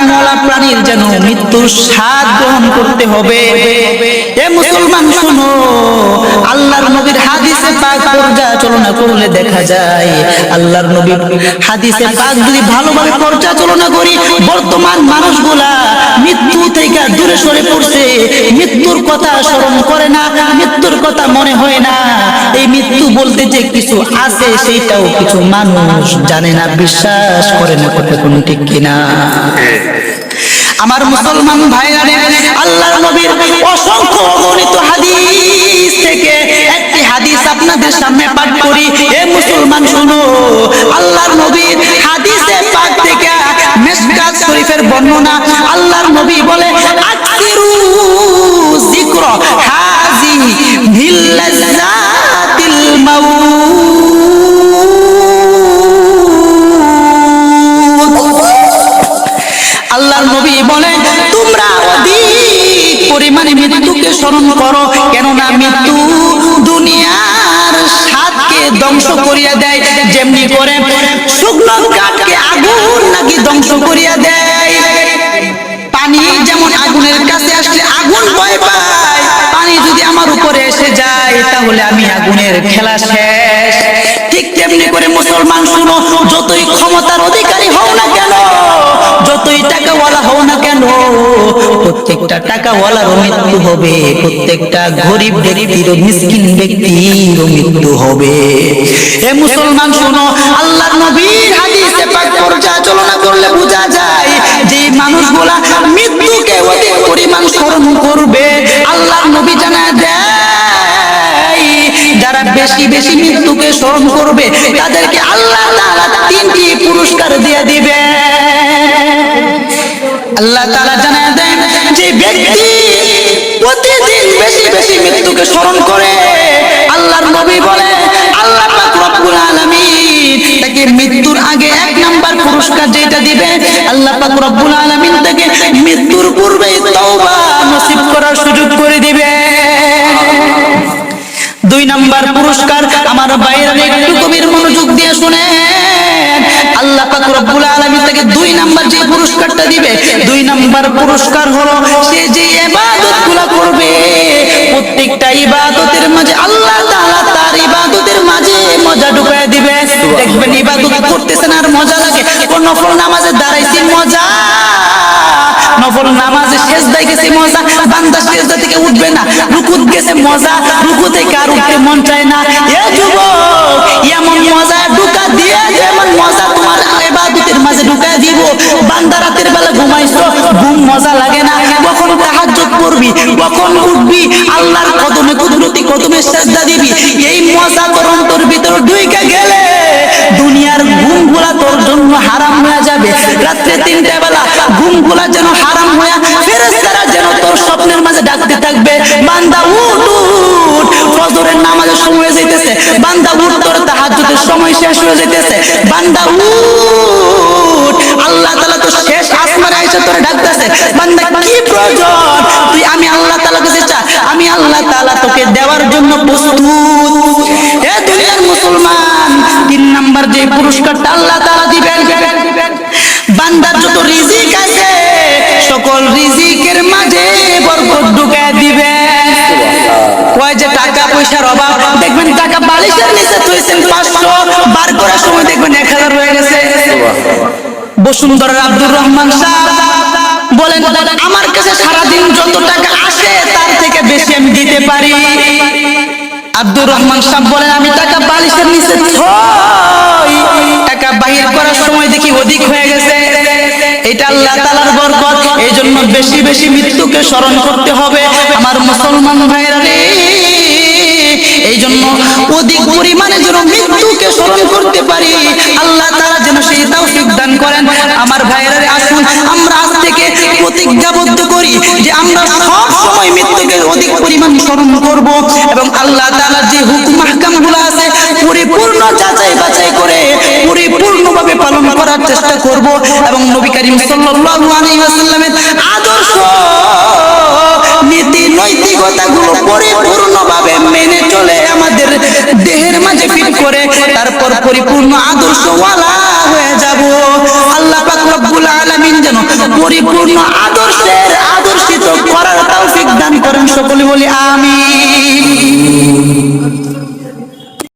মলা প্রাণীর যেন মৃত্যুর স্বাদ গ্রহণ করতে হবে। এ মুসলমান শুনো, আল্লাহর নবীর হাদিসে পাক পর্যালোচনা করলে দেখা যায়, আল্লাহর নবীর হাদিসে পাক যদি ভালোভাবে পর্যালোচনা করি, বর্তমান মানুষগুলা মৃত্যু থেকে দূরে সরে পড়ছে, মৃত্যুর কথা স্মরণ করে না, মৃত্যুর কথা মনে হয় না। এই মৃত্যু বলতে যে কিছু আছে সেইটাও কিছু মানুষ জানে না, বিশ্বাস করে না। কথা কোন ঠিক কিনা? আমার মুসলমান ভাইরা, আল্লাহর নবীর অসংখ্য অগণিত হাদিস থেকে একটি হাদিস আপনাদের সামনে পাঠ করি। এ মুসলমান শুনো, আল্লাহর নবীর হাদিসে পাক থেকে মিশকাত শরীফের বর্ণনা, আল্লাহর নবী বলে আকসিরু যিকর হাযি বিল্লাযাতিল মাউত। আল্লাহর নবী বলে তোমরা অধিক পরিমাণে মৃত্যুকে স্মরণ করো, কেননা মৃত্যু দুনিয়ার স্বাদকে ধ্বংস করিয়া দেয়, যেমনি করে শুকনো কাঠকে আগুন নাকি ধ্বংস করিয়া দেয়। পানি যেমন আগুনের কাছে আসলে আগুন ভয় পায়, পানি যদি আমার উপরে এসে যায় তাহলে আমি আগুনের খেলা শেষ। ঠিক তেমনি করে মুসলমান শুনো, যতই ক্ষমতার অধিকারী হও না কেন, যতই টাকাওয়ালা হও না কেন, প্রত্যেকটা টাকাওয়ালারও মৃত্যু হবে, প্রত্যেকটা গরিব ব্যক্তির, মিসকিন ব্যক্তির মৃত্যু হবে। হে মুসলমান শুনো, আল্লাহর নবীর হাদিসে পাক পর্যালোচনা করলে বোঝা যায় যে মানুষগুলা মৃত্যুকে অধিক পরিমাণ স্মরণ করবে। আল্লাহর নবী জানায় দেয়, যারা বেশি বেশি মৃত্যুকে স্মরণ করবে তাদেরকে আল্লাহ তাআলা 3টি পুরস্কার দিয়ে দিবে। আল্লাহ তাআলা জানায় দেন, যে ব্যক্তি প্রতিদিন বেশি বেশি মৃত্যুকে স্মরণ করে, আল্লাহর নবী বলে আল্লাহ পাক রব্বুল আলামিন তাকে মৃত্যুর আগে 1 নাম্বার পুরস্কার যেটা দিবে, আল্লাহ পাক রব্বুল আলামিন তাকে মৃত্যুর পূর্বে তওবা নসিব করার সুযোগ করে দিবে। 2 নাম্বার পুরস্কার, আমার ভাইরা একটু গভীর মনোযোগ দিয়ে শুনেন, আল্লাহ পাক রব্বুল আলামিন তাকে 2 নাম্বার যে পুরস্কারটা দিবে, 2 নাম্বার পুরস্কার হলো সে যে ইবাদতগুলো করবে, প্রত্যেকটা ইবাদতের মাঝে আল্লাহ তাআলা তার ইবাদতের মাঝে মজা ঢুকায় দিবে। দেখবেন ইবাদত করতেছেন আর মজা লাগে, কোন নফল নামাজে দাঁড়াইছি মজা, নফল নামাজে সেজদায় গেছে মজা, বান্দা সেজদা থেকে উঠবে না, রুকুত গেছে মজা, রুকু থেকে আর উঠতে মন চায় না। এ যুবক, এমন মজা ঢুকা দিয়ে যেমন মজা তোমার ইবাদতের মাঝে ঢুকায় দিব, বান্দা রাতের বেলা ঘুমাইছো, ঘুম মজা লাগে না, কখন তাহাজ্জুদ পড়বি, কখন উঠবি, আল্লাহর কদমে কুদরতি কদমে সেজদা দিবি, এই মজা তোর অন্তর ভিতর ঢুকে গেলে দুনিয়ার ঘুমগুলা তোর জন্য হারাম হয়ে যাবে। রাত্রে 3টা বেলা ঘুমগুলা যেন হারাম হয়ে, ফেরেশতারা যেন তোর স্বপ্নের মাঝে ডাকতে থাকবে, বান্দা উঠ উঠ, ফজরের নামাজের সময় হয়ে যাইতেছে, বান্দা উঠ, তোর তাহাজ্জুদের সময় শেষ হয়ে যাইতেছে, বান্দা উঠ, আল্লাহ তাআলা তো শেষ আসমানে এসে তোরে ডাকতেছে, বান্দা কি প্রয়োজন, তুই আমি আল্লাহ তাআলার কাছে চা, আমি আল্লাহ তাআলা তোকে দেওয়ার জন্য প্রস্তুত। হে দুনিয়ার মুসলমান, 3 নাম্বার যে পুরস্কারটা আল্লাহ তাআলা দিবেন, বান্দার যত রিজিক আছে সকল রিজিকের মাঝে বরকত ঢুকায় দিবেন। কয় যে টাকা পয়সার অভাব, দেখবেন টাকা বালিশের নিচে থুইছেন 500, বার করার সময় দেখবেন 1000 হয়ে গেছে। বসুন্ধরার আব্দুর রহমান সাহেব বলেন, আমার কাছে সারাদিন যত টাকা আসে তার থেকে বেশি আমি দিতে পারি। আব্দুর রহমান সাহেব বলেন, আমি টাকা বালিশের নিচে থই, টাকা বাহির করার সময় দেখি অধিক হয়ে গেছে। এটা আল্লাহ তাআলার বরকত। এই জন্য বেশি বেশি মৃত্যুকে স্মরণ করতে হবে আমার মুসলমান ভাইরা রে। এই জন্য অধিক পরিমাণে যেন মৃত্যুকে স্মরণ করতে পারি, আল্লাহ তাআলা যেন সেই তৌফিক দান করেন। আমার ভাইরা রে, আসুন আমরা আজ থেকে প্রতিজ্ঞাবদ্ধ করি যে আমরা সব সময় মৃত্যুকে অধিক পরিমাণ স্মরণ করব এবং আল্লাহ তাআলার যে হুকুম আহকামগুলো আছে পরিপূর্ণ যাচাই বাছাই করে পরিপূর্ণভাবে পালন করার চেষ্টা করব এবং নবী করিম সাল্লাল্লাহু আলাইহি ওয়াসাল্লামের আদর্শ নীতি নৈতিকতাগুলো পরিপূর্ণভাবে মেনে চলে আমাদের দেহের মাঝে ফিট করে তারপর পরিপূর্ণ আদর্শওয়ালা হয়ে যাব। আল্লাহ পাক রব্বুল আলামিন যেন পরিপূর্ণ আদর্শিত করার তৌফিক দান করেন। সকলে বলি আমিন।